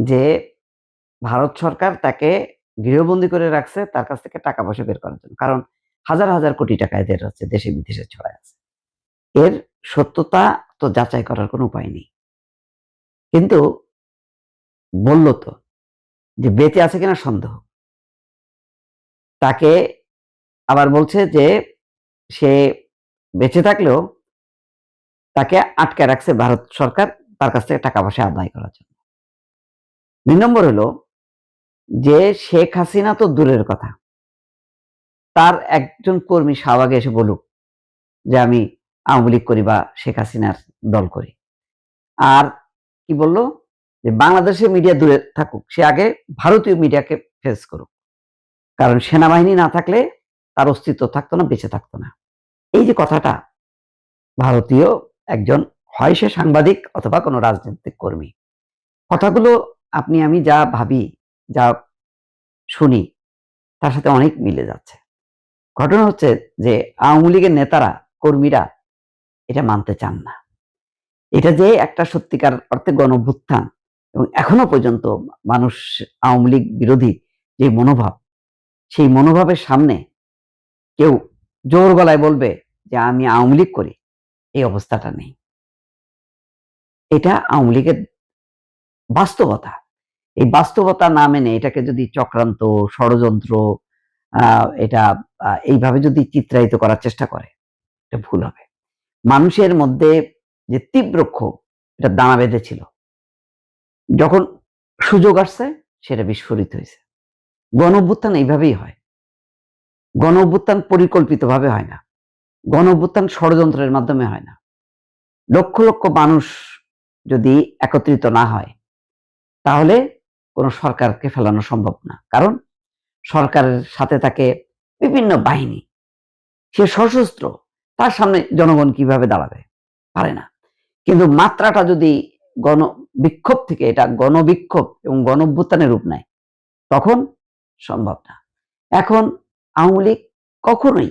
যে ভারত সরকার তাকে গৃহবন্দী করে রাখছে তার কাছ থেকে টাকা পয়সা বের করার জন্য। কারণ হাজার, হাজার কোটি টাকা এদের হচ্ছে দেশে বিদেশে ছড়ায় আছে। এর সত্যতা তো যাচাই করার কোনো উপায় নেই। কিন্তু বলল তো যে বেঁচে আছে কিনা সন্দেহ। তাকে আবার বলছে যে সে বেঁচে থাকলেও তাকে আটকে রাখছে ভারত সরকার তার কাছ থেকে টাকা পয়সা আদায় করার জন্য। ২ নম্বর হলো যে শেখ হাসিনা তো দূরের কথা। তার একজন কর্মী শাহবাগে এসে বলুক যে আমি আওয়ামী লীগ করি বা শেখ হাসিনার দল করি। আর কি বলল যে বাংলাদেশের মিডিয়া দূরে থাকুক, সে আগে ভারতীয় মিডিয়াকে ফেস করুক। কারণ সেনাবাহিনী না থাকলে তার অস্তিত্ব থাকতো না, বেঁচে থাকতো না। এই যে কথাটা ভারতীয় একজন হয় সে সাংবাদিক অথবা কোনো রাজনৈতিক কর্মী, কথাগুলো আপনি আমি যা ভাবি যা শুনি তার সাথে অনেক মিলে যাচ্ছে। ঘটনা হচ্ছে যে আওয়ামী লীগের নেতারা কর্মীরা এটা মানতে চান না। এটা যে একটা সত্যিকার অর্থে গণঅভ্যুত্থান এবং এখনো পর্যন্ত মানুষ আওয়ামী লীগ বিরোধী যে মনোভাব, সেই মনোভাবের সামনে কেউ জোর গলায় বলবে যে আমি আওয়ামী লীগ করি, এই অবস্থাটা নেই। এটা আওয়ামী লীগের বাস্তবতা। এই বাস্তবতা না মেনে এটাকে যদি চক্রান্ত, ষড়যন্ত্র এটা এইভাবে যদি চিত্রায়িত করার চেষ্টা করে, এটা ভুল হবে। মানুষের মধ্যে যে তীব্র ক্ষোভ, এটা দানা বেঁধেছিল। যখন সুযোগ আসছে সেটা বিস্ফোরিত হয়েছে। গণঅভ্যুত্থান এইভাবেই হয়। গণঅভ্যুত্থান পরিকল্পিতভাবে হয় না। গণঅভ্যুত্থান ষড়যন্ত্রের মাধ্যমে হয় না। লক্ষ লক্ষ মানুষ যদি একত্রিত না হয় তাহলে কোনো সরকারকে ফেলানো সম্ভব না। কারণ সরকারের সাথে থাকে বিভিন্ন বাহিনী, সে সশস্ত্র, তার সামনে জনগণ কিভাবে দাঁড়াবে? পারে না। কিন্তু মাত্রাটা যদি গণবিক্ষোভ থেকে এটা গণবিক্ষোভ এবং গণঅভ্যুত্থানের রূপ নেয় তখন সম্ভব না। এখন আওয়ামী লীগ কখনোই,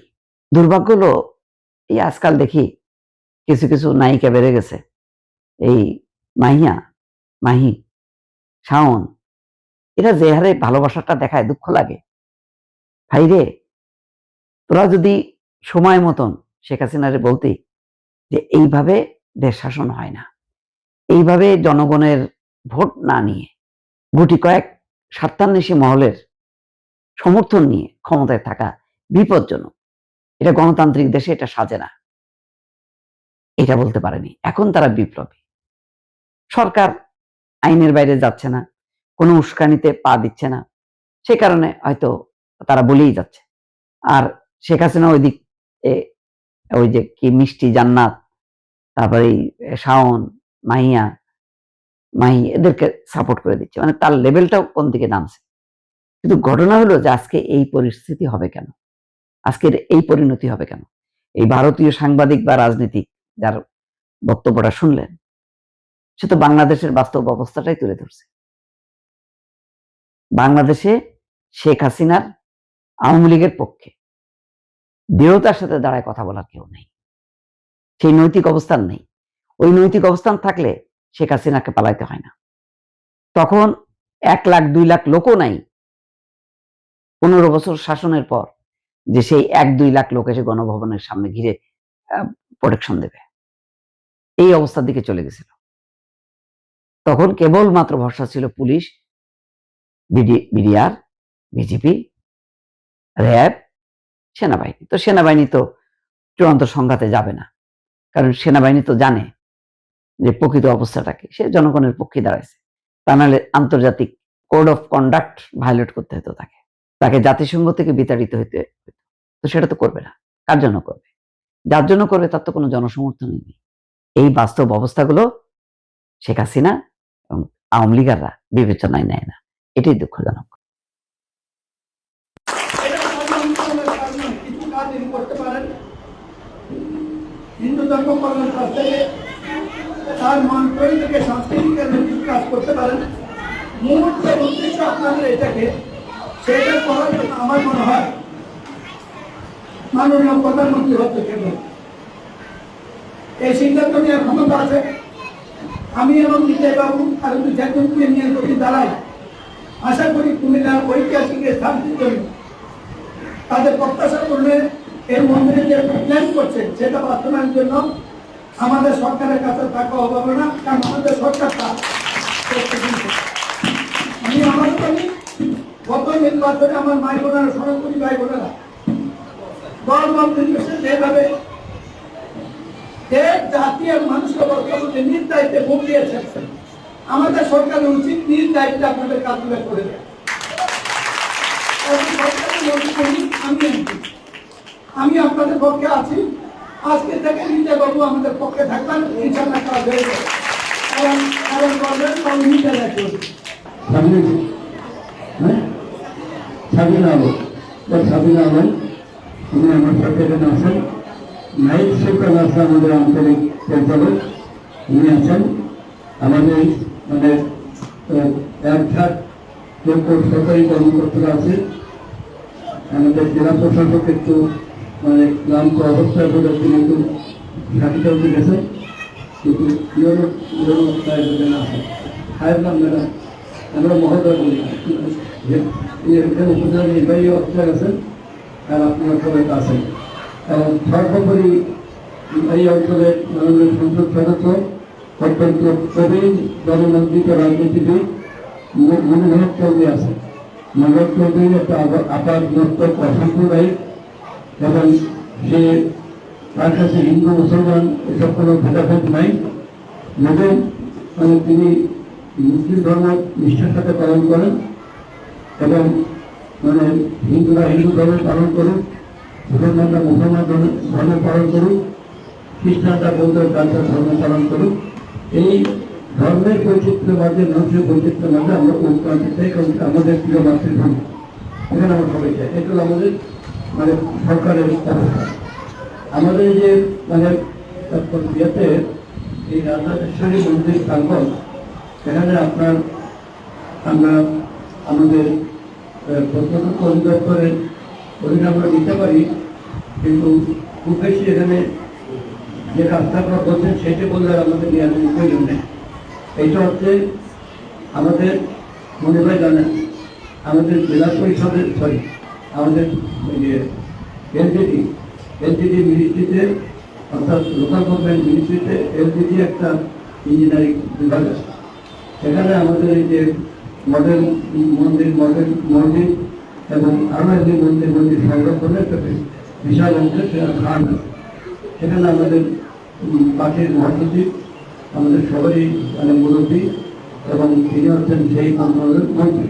দুর্ভাগ্য হলো এই আজকাল দেখি কিছু কিছু নায়িকা বেড়ে গেছে, এই মাহিয়া, মাহি, শাওন, এরা যে হারে ভালোবাসাটা দেখায় দুঃখ লাগে। ভাই রে, তোরা যদি সময় মতন শেখ হাসিনারে বলতি যে এইভাবে দেশ শাসন হয় না, এইভাবে জনগণের ভোট না নিয়ে গুটি কয়েক স্বার্থান্বেষী মহলের সমর্থন নিয়ে ক্ষমতায় থাকা বিপজ্জনক, এটা গণতান্ত্রিক দেশে এটা সাজে না, এটা বলতে পারেনি। এখন তারা বিপ্লবী। সরকার আইনের বাইরে যাচ্ছে না, কোনো উস্কানিতে পা দিচ্ছে না, সে কারণে হয়তো তারা বলেই যাচ্ছে। আর শেখ হাসিনা ওই দিক ওই যে কি মিষ্টি জান্নাত, তারপরে শাওন, মাহিয়া, মাহি এদেরকে সাপোর্ট করে দিচ্ছে, মানে তার লেভেলটাও কোন দিকে নামছে। কিন্তু ঘটনা হলো যে আজকে এই পরিস্থিতি হবে কেন, আজকের এই পরিণতি হবে কেন? এই ভারতীয় সাংবাদিক বা রাজনীতিক যার বক্তব্যটা শুনলেন, সে তো বাংলাদেশের বাস্তব অবস্থাটাই তুলে ধরছে। বাংলাদেশে শেখ হাসিনার আওয়ামী লীগের পক্ষে দৃঢ়তার সাথে দাঁড়ায় কথা বলার কেউ নেই, সেই নৈতিক অবস্থান নেই। ওই নৈতিক অবস্থান থাকলে শেখ হাসিনাকে পালাইতে হয় না। তখন 1 লাখ 2 লাখ লোকও নাই 15 বছর শাসনের পর, যে সেই 1-2 লাখ লোক এসে গণভবনের সামনে ঘিরে প্রোটেকশন দেবে। এই অবস্থার দিকে চলে গেছিল। তখন কেবলমাত্র ভরসা ছিল পুলিশ, বিডিআর, বিজিবি, র‍্যাব, সেনাবাহিনী। তো সেনাবাহিনী তো চূড়ান্ত সংঘাতে যাবে না, কারণ সেনাবাহিনী তো জানে যে প্রকৃত অবস্থাটা কি, সে জনগণের পক্ষে দাঁড়াইছে। তা নাহলে আন্তর্জাতিক কোড অফ কন্ডাক্ট ভায়োলেট করতে হতো তাকে, তাকে জাতিসংঘ থেকে বিতাড়িত হইতে হতো। তো সেটা তো করবে না। কার জন্য করবে? যার জন্য করবে তার তো কোনো জনসমর্থনই নেই। এই বাস্তব অবস্থাগুলো শেখ হাসিনা এবং আওয়ামী লীগাররা বিবেচনায় নেয় না, এটাই দুঃখজনক। হিন্দু ধর্ম কর্মের কাছ থেকে তার মন তৈরি থেকে সাংস্কৃতিক কাজ করতে পারেন। মূল যে উদ্দেশ্য আপনাদের এটাকে, সেটা করার জন্য আমার মনে হয় মাননীয় প্রধানমন্ত্রী হতে গেল এই সিদ্ধান্ত নেওয়ার ক্ষমতা আছে। আমি এবং নিতাই বাবু আর জাতীয় নিয়ে যদি দাঁড়াই, আশা করি কুমিল্লার ঐতিহাসিক স্থানটির জন্য তাদের প্রত্যাশা করলে এর মন্দিরে যে প্ল্যান করছে সেটা বাস্তবায়নের জন্য আমাদের সরকারের কাছে টাকা অভাব না, কারণ আমাদের সরকার তা করতে দিয়েছে। আমি আমার জানি গত নির্বাচনে আমার ভাই বোনেরা, সনাতনী ভাই বোনেরা দল নির্বিশেষে যেভাবে দেশ জাতি এবং মানুষকে বর্তমানে নিজ দায়িত্বে ভোট দিয়েছেন, আমাদের সরকারের উচিত নিজ দায়িত্বে আপনাদের কাজগুলো করে দেয়। আমি আপনাদের পক্ষে আছি। আজকে থেকে নিতাই বাবু আমাদের পক্ষে থাকবেন, ইনশাআল্লাহ কাজ হয়ে যাবে। এবং করবেন নিতাই দায়িত্ব সাবিনা আলম উনি আমার সাথে এখানে আছেন। নাইট সুলতান আছে আমাদের আন্তরিক পরিচালক, উনি আছেন। আমাদের মানে একঝাট যোগ্য সরকারি কর্মকর্তারা আছে। আমাদের জেলা প্রশাসক একটু মানে ক্লান্ত অবস্থায় বলে তিনি একটু সাথীটা উঠে গেছেন, কিন্তু আছে খায়ের নাম ম্যাডাম, আমরা মহোদয় বলি এখানে উপজেলা নির্বাহী অফিসার আছেন আর আপনারা সবাই আছেন। এবং সর্বোপরি এই অঞ্চলের মাননীয় সংসদ সদস্য, অত্যন্ত প্রবীণ জননন্দিত রাজনীতিবিদ মনোহর চৌধুরী আছেন। মনোহর চৌধুরী একটা আপার মস্তক অসাম্প্রদায়িক এবং সে তার কাছে হিন্দু মুসলমান এসব কোনো ভেদাভেদ নাই এবং মানে তিনি মুসলিম ধর্ম নিষ্ঠার সাথে পালন করেন এবং মানে হিন্দুরা হিন্দু ধর্ম পালন করুক, মুসলমানরা মুসলমান ধর্ম পালন করুক, খ্রিস্টানরা বৌদ্ধ কালচার ধর্ম পালন করুক। এই ধর্মের বৈচিত্র্যের মাঝে, মানুষের বৈচিত্র্যের মাঝে আমরা ঐক্যবদ্ধ চাই, কারণ আমাদের প্রিয় মাতৃভূমি, এখানে আমরা সবাই চাই। এগুলো আমাদের মানে সরকারের অবস্থা। আমাদের যে মানে ইয়েতে এই রাধাকেশ্বরী মন্দির প্রাঙ্গণ, এখানে আমরা আমাদের প্রত্যক্ষ অধিদপ্তরের অধীনে আমরা দিতে পারি, কিন্তু খুব বেশি এখানে যে রাস্তা আপনারা বলছেন সেটা বললে আমাদের নেওয়ার কোনো প্রয়োজন নেই। এইটা হচ্ছে আমাদের মনে হয় জানেন আমাদের জেলা পরিষদের আমাদের এলজিডি মিনিস্ট্রিতে, অর্থাৎ লোকাল গভর্নমেন্ট মিনিস্ট্রিতে এলজিডি একটা ইঞ্জিনিয়ারিং বিভাগ আছে। সেখানে আমাদের এই যে মডেল মসজিদ এবং আরও একটি মন্দির সংরক্ষণের একটা বিশাল অংশের খান আছে। সেখানে আমাদের পাশের মহাসচিব, আমাদের সবারই মানে মুরব্বী এবং তিনি হচ্ছেন সেই মন্ত্রণালয়ের মন্ত্রী।